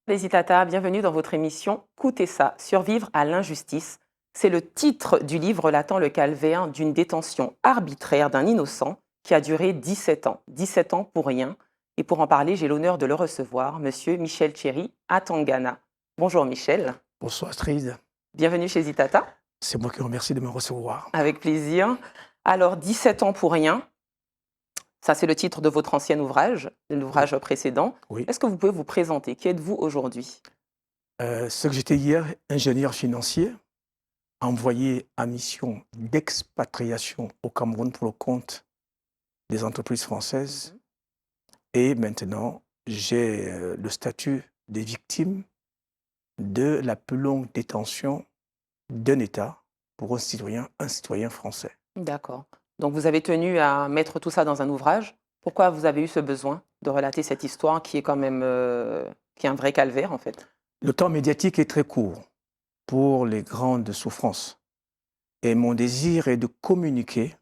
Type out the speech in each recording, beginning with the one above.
Les Itata, bienvenue dans votre émission Coûtez ça, survivre à l'injustice. C'est le titre du livre relatant le calvaire d'une détention arbitraire d'un innocent qui a duré 17 ans. 17 ans pour rien. Et pour en parler, j'ai l'honneur de le recevoir, monsieur Michel Thierry à Tangana. Bonjour Michel, Bonsoir Astrid, bienvenue chez Itata, c'est moi qui vous remercie de me recevoir. avec plaisir. Alors, 17 ans pour rien, ça c'est le titre de votre ancien ouvrage, de Oui, l'ouvrage précédent. oui. Est-ce que vous pouvez vous présenter? Qui êtes-vous aujourd'hui? Ce que j'étais hier, ingénieur financier, envoyé en mission d'expatriation au Cameroun pour le compte des entreprises françaises. Mhm. Et maintenant, j'ai le statut des victimes de la plus longue détention d'un État pour un citoyen français. D'accord. Donc vous avez tenu à mettre tout ça dans un ouvrage. Pourquoi vous avez eu ce besoin de relater cette histoire qui est quand même qui est un vrai calvaire en fait? Le temps médiatique est très court pour les grandes souffrances. Et mon désir est de communiquer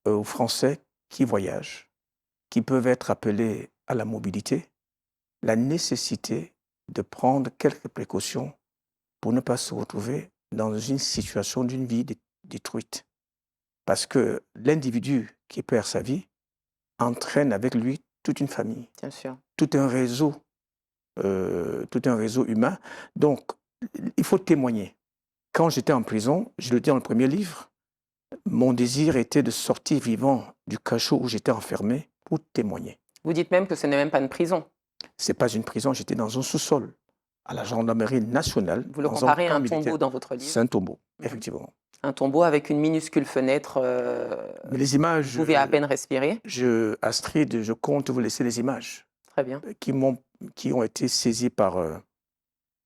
aux Français qui voyagent, qui peuvent être appelés à la mobilité, la nécessité de prendre quelques précautions pour ne pas se retrouver dans une situation d'une vie détruite. Parce que l'individu qui perd sa vie entraîne avec lui toute une famille, Bien sûr. tout un réseau, tout un réseau humain. Donc, il faut témoigner. Quand j'étais en prison, je le dis dans le premier livre, mon désir était de sortir vivant du cachot où j'étais enfermé pour témoigner. Vous dites même que ce n'est même pas une prison. Ce n'est pas une prison, j'étais dans un sous-sol, à la gendarmerie nationale, Vous le dans un comparez à camp un militaire. tombeau dans votre livre. C'est un tombeau, Mhm. effectivement. Un tombeau avec une minuscule fenêtre. Mais les Vous images, pouvez à peine respirer. Astrid, je compte vous laisser les images Très bien. qui ont été saisies par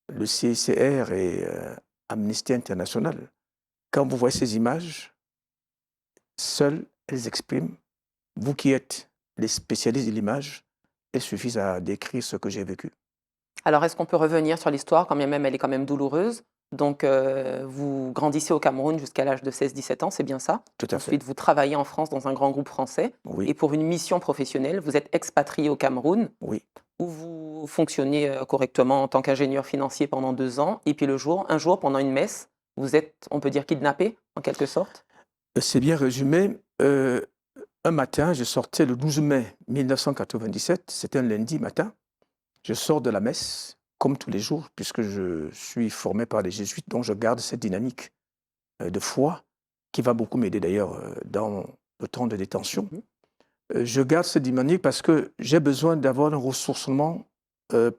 le CICR et Amnesty International. Quand vous voyez ces images, seules elles expriment, vous qui êtes les spécialistes de l'image, elles suffisent à décrire ce que j'ai vécu. Alors est-ce qu'on peut revenir sur l'histoire quand bien même elle est quand même douloureuse? Donc vous grandissez au Cameroun jusqu'à l'âge de 16-17 ans, c'est bien ça? Tout à fait. Ensuite, vous travaillez en France dans un grand groupe français Oui, et pour une mission professionnelle, vous êtes expatrié au Cameroun oui. où vous fonctionnez correctement en tant qu'ingénieur financier pendant 2 ans et puis un jour, pendant une messe, vous êtes, on peut dire, kidnappé en quelque sorte? C'est bien résumé. Un matin, je sortais le 12 mai 1997, c'était un lundi matin. Je sors de la messe, comme tous les jours, puisque je suis formé par les jésuites, donc je garde cette dynamique de foi qui va beaucoup m'aider d'ailleurs dans le temps de détention. Mhm. Je garde cette dynamique parce que j'ai besoin d'avoir un ressourcement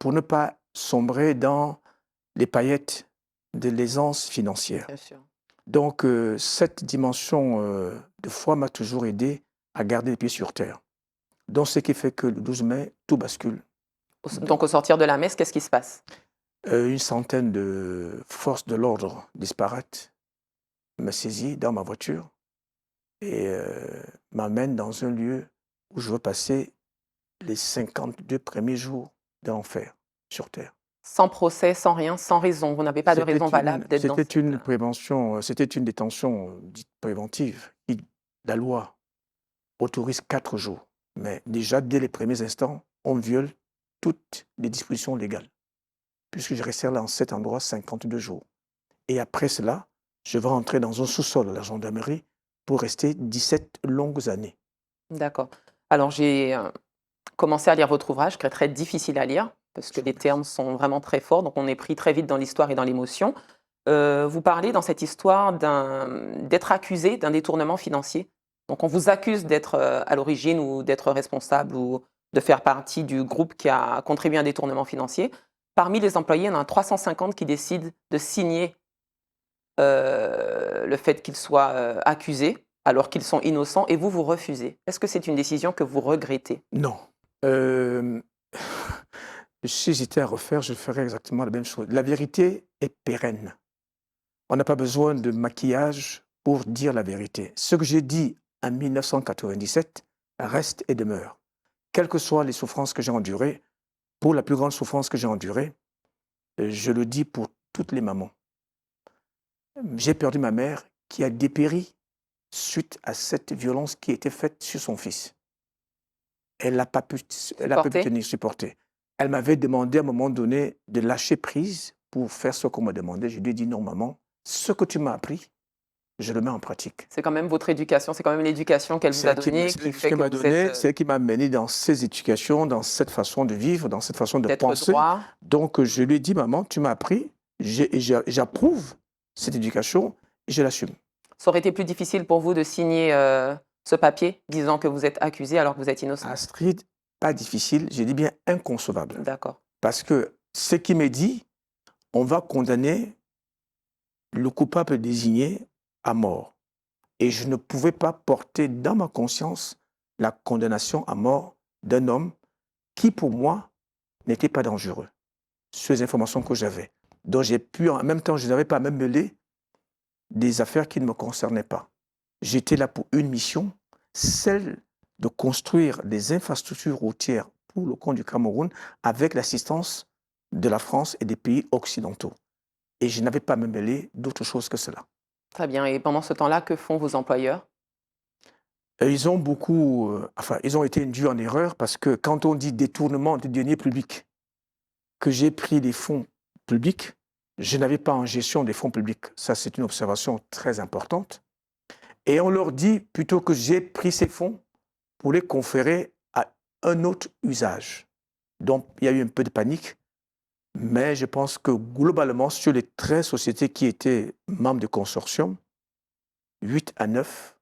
pour ne pas sombrer dans les paillettes de l'aisance financière. Bien sûr. Donc, cette dimension de foi m'a toujours aidé à garder les pieds sur terre. Donc, ce qui fait que le 12 mai, tout bascule. Donc au sortir de la messe, qu'est-ce qui se passe? Une centaine de forces de l'ordre disparates me saisit dans ma voiture et m'amènent dans un lieu où je veux passer les 52 premiers jours de l'enfer sur terre. Sans procès, sans rien, sans raison. Vous n'avez pas de raison valable d'être dans C'était cette... une prévention, c'était une détention dite préventive. La loi autorise 4 jours. Mais déjà, dès les premiers instants, on viole toutes les dispositions légales, puisque je restais là en cet endroit 52 jours. Et après cela, je vais rentrer dans un sous-sol de la gendarmerie pour rester 17 longues années. D'accord. Alors j'ai commencé à lire votre ouvrage, qui est très difficile à lire, parce que Je vous les termes remercie. sont vraiment très forts, donc on est pris très vite dans l'histoire et dans l'émotion. Vous parlez dans cette histoire d'être accusé d'un détournement financier. Donc on vous accuse d'être à l'origine ou d'être responsable ou de faire partie du groupe qui a contribué à un détournement financier. Parmi les employés, il y en a 350 qui décident de signer le fait qu'ils soient accusés alors qu'ils sont innocents et vous refusez. Est-ce que c'est une décision que vous regrettez? Non. Euh, si j'étais à refaire, je ferais exactement la même chose. La vérité est pérenne. On n'a pas besoin de maquillage pour dire la vérité. Ce que j'ai dit en 1997 reste et demeure. Quelles que soient les souffrances que j'ai endurées, pour la plus grande souffrance que j'ai endurée, je le dis pour toutes les mamans. J'ai perdu ma mère qui a dépéri suite à cette violence qui a été faite sur son fils. Elle n'a pas pu Supporter? tenir, supporter. Elle m'avait demandé à un moment donné de lâcher prise pour faire ce qu'on m'a demandé. Je lui ai dit non, maman, ce que tu m'as appris, je le mets en pratique. C'est quand même votre éducation, c'est quand même l'éducation qu'elle vous C'est a elle qui donnée c'est qui elle fait qui que m'a vous donné, êtes, c'est elle qui m'a mené dans ces éducations, dans cette façon de vivre, dans cette façon de d'être penser. droit. Donc, je lui ai dit, maman, tu m'as appris, j'approuve cette éducation et je l'assume. Ça aurait été plus difficile pour vous de signer ce papier disant que vous êtes accusé alors que vous êtes innocent. Astrid, pas difficile, j'ai dit bien inconcevable. D'accord. Parce que ce qui m'est dit, on va condamner le coupable désigné à mort. Et je ne pouvais pas porter dans ma conscience la condamnation à mort d'un homme qui, pour moi, n'était pas dangereux. Sur les informations que j'avais. Donc j'ai pu, en même temps, je n'avais pas à me mêler des affaires qui ne me concernaient pas. J'étais là pour une mission, celle de construire des infrastructures routières pour le compte du Cameroun avec l'assistance de la France et des pays occidentaux. Et je n'avais pas à me mêler d'autre chose que cela. Très bien. Et pendant ce temps-là, que font vos employeurs? Ils ont beaucoup, ils ont été induits en erreur parce que quand on dit détournement de deniers publics, que j'ai pris des fonds publics, je n'avais pas en gestion des fonds publics. Ça, c'est une observation très importante. Et on leur dit plutôt que j'ai pris ces fonds pour les conférer à un autre usage. Donc, il y a eu un peu de panique, mais je pense que globalement, sur les 13 sociétés qui étaient membres du consortium, 8 à 9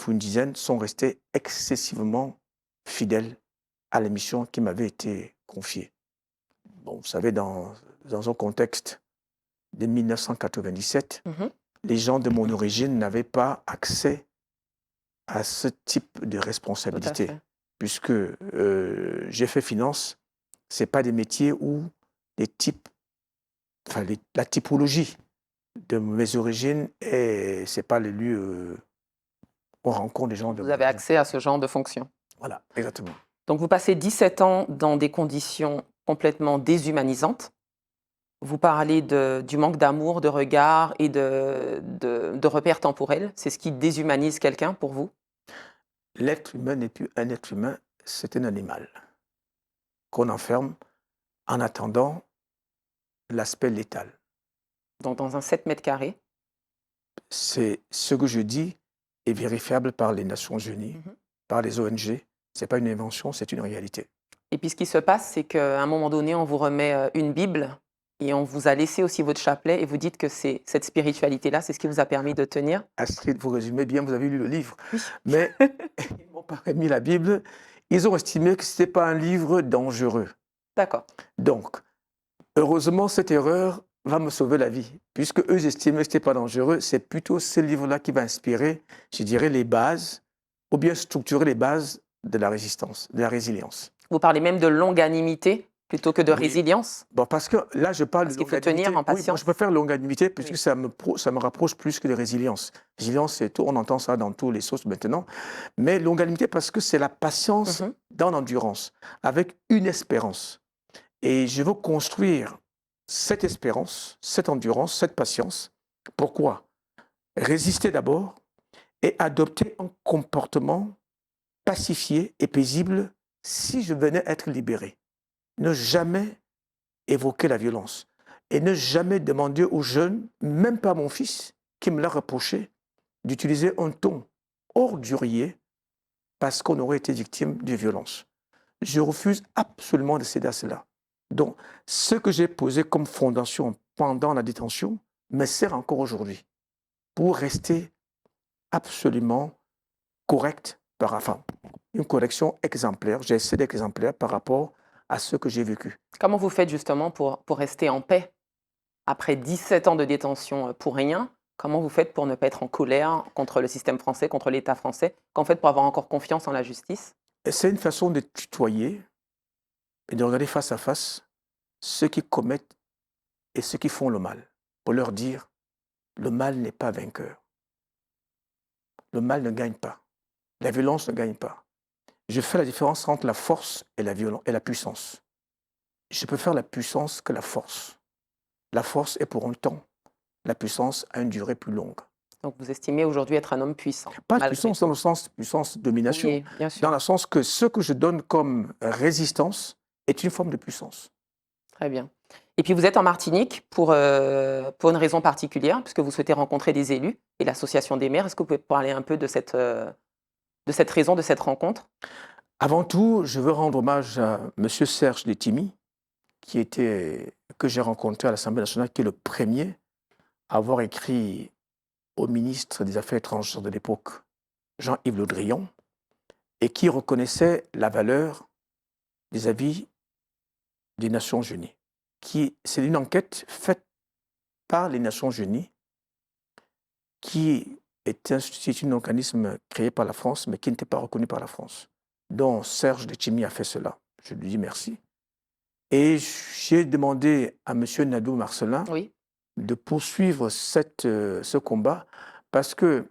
ou une dizaine sont restés excessivement fidèles à la mission qui m'avait été confiée. Bon, vous savez, dans un contexte de 1997, Mhm. les gens de mon origine n'avaient pas accès à ce type de Tout à responsabilité, fait. puisque j'ai fait finance, ce n'est pas des métiers où les types, la typologie de mes origines, ce n'est pas le lieu où on rencontre des gens de Vous mon avez origine. accès à ce genre de fonction. Voilà, exactement. Donc vous passez 17 ans dans des conditions complètement déshumanisantes. Vous parlez du manque d'amour, de regard et de repères temporels. C'est ce qui déshumanise quelqu'un pour vous? L'être humain n'est plus un être humain, c'est un animal qu'on enferme en attendant l'aspect létal. Donc dans un 7 mètres carrés. C'est ce que je dis est vérifiable par les Nations Unies, Mhm. par les ONG. Ce n'est pas une invention, c'est une réalité. Et puis ce qui se passe, c'est qu'à un moment donné, on vous remet une Bible et on vous a laissé aussi votre chapelet et vous dites que c'est cette spiritualité-là, c'est ce qui vous a permis de tenir. Astrid, vous résumez bien, vous avez lu le livre. Oui. Mais ils ne m'ont pas remis la Bible. Ils ont estimé que ce n'était pas un livre dangereux. D'accord. Donc, heureusement, cette erreur va me sauver la vie. Puisque eux estimaient que ce n'était pas dangereux, c'est plutôt ce livre-là qui va inspirer, je dirais, les bases, ou bien structurer les bases de la résistance, de la résilience. Vous parlez même de longanimité plutôt que de Oui. résilience. Bon, parce que là, je parle Parce de qu'il faut longanimité. tenir en Oui, moi, patience. je préfère longanimité puisque Oui. ça me rapproche plus que de résilience. Résilience, c'est tout, on entend ça dans tous les sauces maintenant. Mais longanimité parce que c'est la patience Mhm. dans l'endurance, avec une espérance. Et je veux construire cette espérance, cette endurance, cette patience. Pourquoi? Résister d'abord et adopter un comportement pacifié et paisible si je venais être libéré. Ne jamais évoquer la violence et ne jamais demander aux jeunes, même pas mon fils, qui me l'a reproché, d'utiliser un ton ordurier parce qu'on aurait été victime de violence. Je refuse absolument de céder à cela. Donc, ce que j'ai posé comme fondation pendant la détention me sert encore aujourd'hui pour rester absolument correct, une correction exemplaire. J'ai essayé d'être exemplaire par rapport à ce que j'ai vécu. Comment vous faites justement pour rester en paix après 17 ans de détention pour rien? Comment vous faites pour ne pas être en colère contre le système français, contre l'État français? Qu'en fait pour avoir encore confiance en la justice? Et c'est une façon de tutoyer et de regarder face à face ceux qui commettent et ceux qui font le mal, pour leur dire, le mal n'est pas vainqueur. Le mal ne gagne pas. La violence ne gagne pas. Je fais la différence entre la force et la puissance. Je préfère la puissance que la force. La force est pour un temps. La puissance a une durée plus longue. Donc vous estimez aujourd'hui être un homme puissant, Pas de malgré puissance tout. dans le sens puissance domination, Oui, bien dans sûr. le sens que ce que je donne comme résistance est une forme de puissance. Très bien. Et puis vous êtes en Martinique pour une raison particulière, puisque vous souhaitez rencontrer des élus et l'association des maires. Est-ce que vous pouvez parler un peu de cette raison, de cette rencontre? Avant tout, je veux rendre hommage à M. Serge Letimi, que j'ai rencontré à l'Assemblée nationale, qui est le premier à avoir écrit au ministre des Affaires étrangères de l'époque, Jean-Yves Le Drian, et qui reconnaissait la valeur des avis des Nations Unies. C'est une enquête faite par les Nations Unies, qui c'est un organisme créé par la France, mais qui n'était pas reconnu par la France, dont Serge Letimi a fait cela. Je lui dis merci. Et j'ai demandé à M. Nadeau Marcelin Oui, de poursuivre ce combat parce que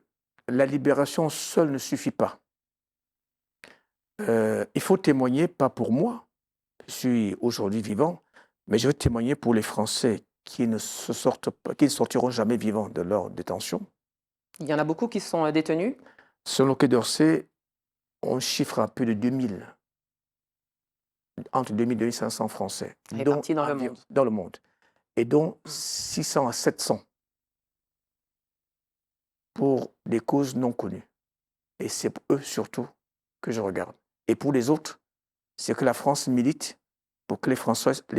la libération seule ne suffit pas. Il faut témoigner, pas pour moi, je suis aujourd'hui vivant, mais je veux témoigner pour les Français qui ne sortiront jamais vivants de leur détention. il y en a beaucoup qui sont détenus. Selon le Quai d'Orsay, on chiffre à plus de 2000, entre 2000 et 2500 Français, Répartis dans le monde. dans le monde, et dont 600 à 700 pour des causes non connues. Et c'est pour eux surtout que je regarde. Et pour les autres, c'est que la France milite pour que les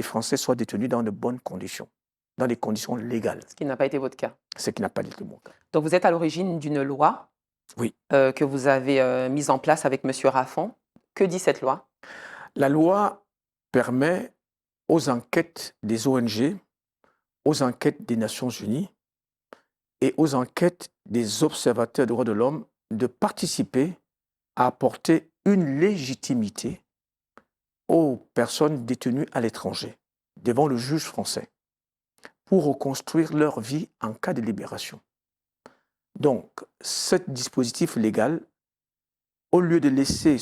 Français soient détenus dans de bonnes conditions, dans des conditions légales, Ce qui n'a pas été votre cas. ce qui n'a pas été mon cas. Donc vous êtes à l'origine d'une loi Oui. Que vous avez mise en place avec M. Raffon. Que dit cette loi? La loi permet aux enquêtes des ONG, aux enquêtes des Nations Unies et aux enquêtes des observateurs des droits de l'homme de participer à apporter une légitimité aux personnes détenues à l'étranger devant le juge français pour reconstruire leur vie en cas de libération. Donc, ce dispositif légal, au lieu de laisser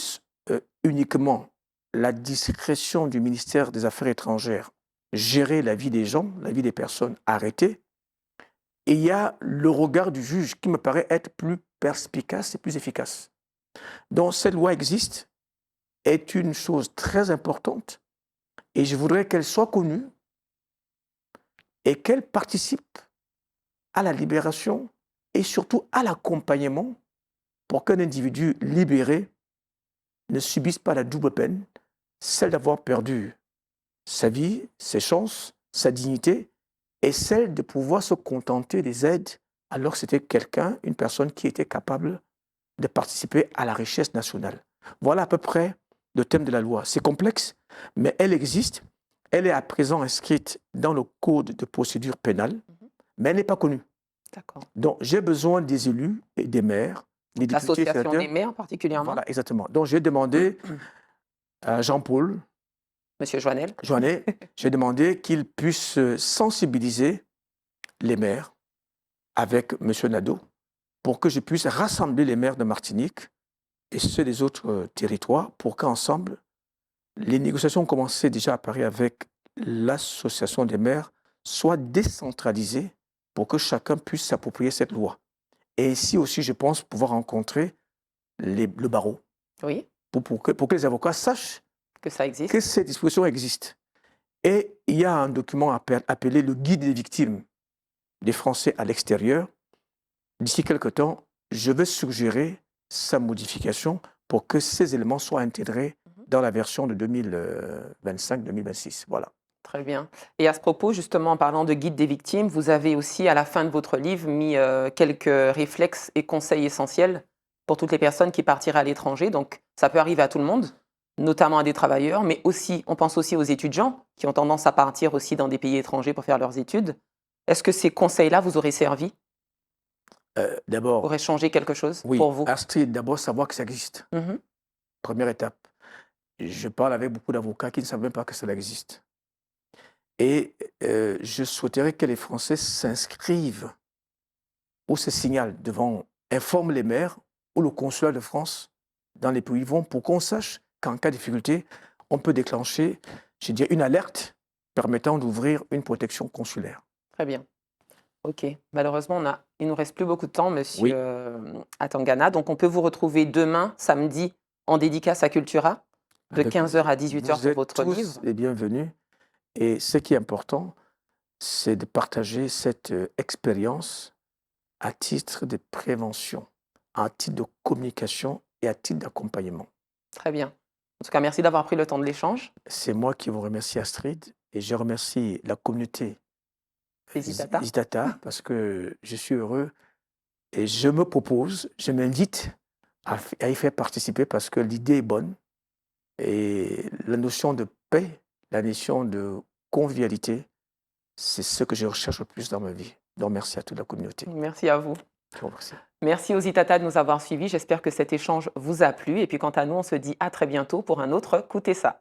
uniquement la discrétion du ministère des Affaires étrangères gérer la vie des gens, la vie des personnes arrêtées, et il y a le regard du juge qui me paraît être plus perspicace et plus efficace. Donc, cette loi existe, est une chose très importante, et je voudrais qu'elle soit connue et qu'elle participe à la libération et surtout à l'accompagnement pour qu'un individu libéré ne subisse pas la double peine, celle d'avoir perdu sa vie, ses chances, sa dignité, et celle de pouvoir se contenter des aides alors que c'était une personne qui était capable de participer à la richesse nationale. Voilà à peu près le thème de la loi. C'est complexe, mais elle existe. Elle est à présent inscrite dans le code de procédure pénale, mais elle n'est pas connue. D'accord. Donc, j'ai besoin des élus et des maires, des députés, L'association sénateurs. des maires particulièrement. Voilà, exactement. Donc, j'ai demandé à Jean-Paul Monsieur Joannel. Joannet, j'ai demandé qu'il puisse sensibiliser les maires avec M. Nadeau pour que je puisse rassembler les maires de Martinique et ceux des autres territoires pour qu'ensemble, les négociations ont commencé déjà à Paris avec l'association des maires soient décentralisées pour que chacun puisse s'approprier cette loi. Et ici aussi, je pense pouvoir rencontrer le barreau Oui, pour que les avocats sachent que ça existe. que ces dispositions existent. Et il y a un document appelé le guide des victimes des Français à l'extérieur. D'ici quelque temps, je vais suggérer sa modification pour que ces éléments soient intégrés dans la version de 2025-2026. Voilà. Très bien. Et à ce propos, justement, en parlant de guide des victimes, vous avez aussi, à la fin de votre livre, mis quelques réflexes et conseils essentiels pour toutes les personnes qui partiraient à l'étranger. Donc, ça peut arriver à tout le monde, notamment à des travailleurs, mais aussi, on pense aussi aux étudiants qui ont tendance à partir aussi dans des pays étrangers pour faire leurs études. Est-ce que ces conseils-là vous auraient servi, D'abord, auraient changé quelque chose oui, pour vous? Astrid, d'abord savoir que ça existe. Mhm. Première étape. Je parle avec beaucoup d'avocats qui ne savent même pas que cela existe. Et je souhaiterais que les Français s'inscrivent ou se signalent informent les maires ou le consulat de France dans les pays où ils vont pour qu'on sache qu'en cas de difficulté, on peut déclencher, je dirais, une alerte permettant d'ouvrir une protection consulaire. Très bien. Ok. Malheureusement, il nous reste plus beaucoup de temps, monsieur Oui, Atangana. Donc, on peut vous retrouver demain, samedi, en dédicace à Cultura, de avec 15 heures plaisir. à 18 heures Vous pour êtes votre tous livre. les bienvenus. Et ce qui est important, c'est de partager cette expérience à titre de prévention, à titre de communication et à titre d'accompagnement. Très bien. En tout cas, merci d'avoir pris le temps de l'échange. C'est moi qui vous remercie, Astrid, et je remercie la communauté Hésitata. Zitata parce que je suis heureux et je me propose, je m'invite à y faire participer parce que l'idée est bonne et la notion de paix, la notion de convivialité, c'est ce que je recherche le plus dans ma vie. Donc merci à toute la communauté. Merci à vous. Je vous remercie. Merci aux Itata de nous avoir suivis. J'espère que cet échange vous a plu. Et puis, quant à nous, on se dit à très bientôt pour un autre Coutez ça.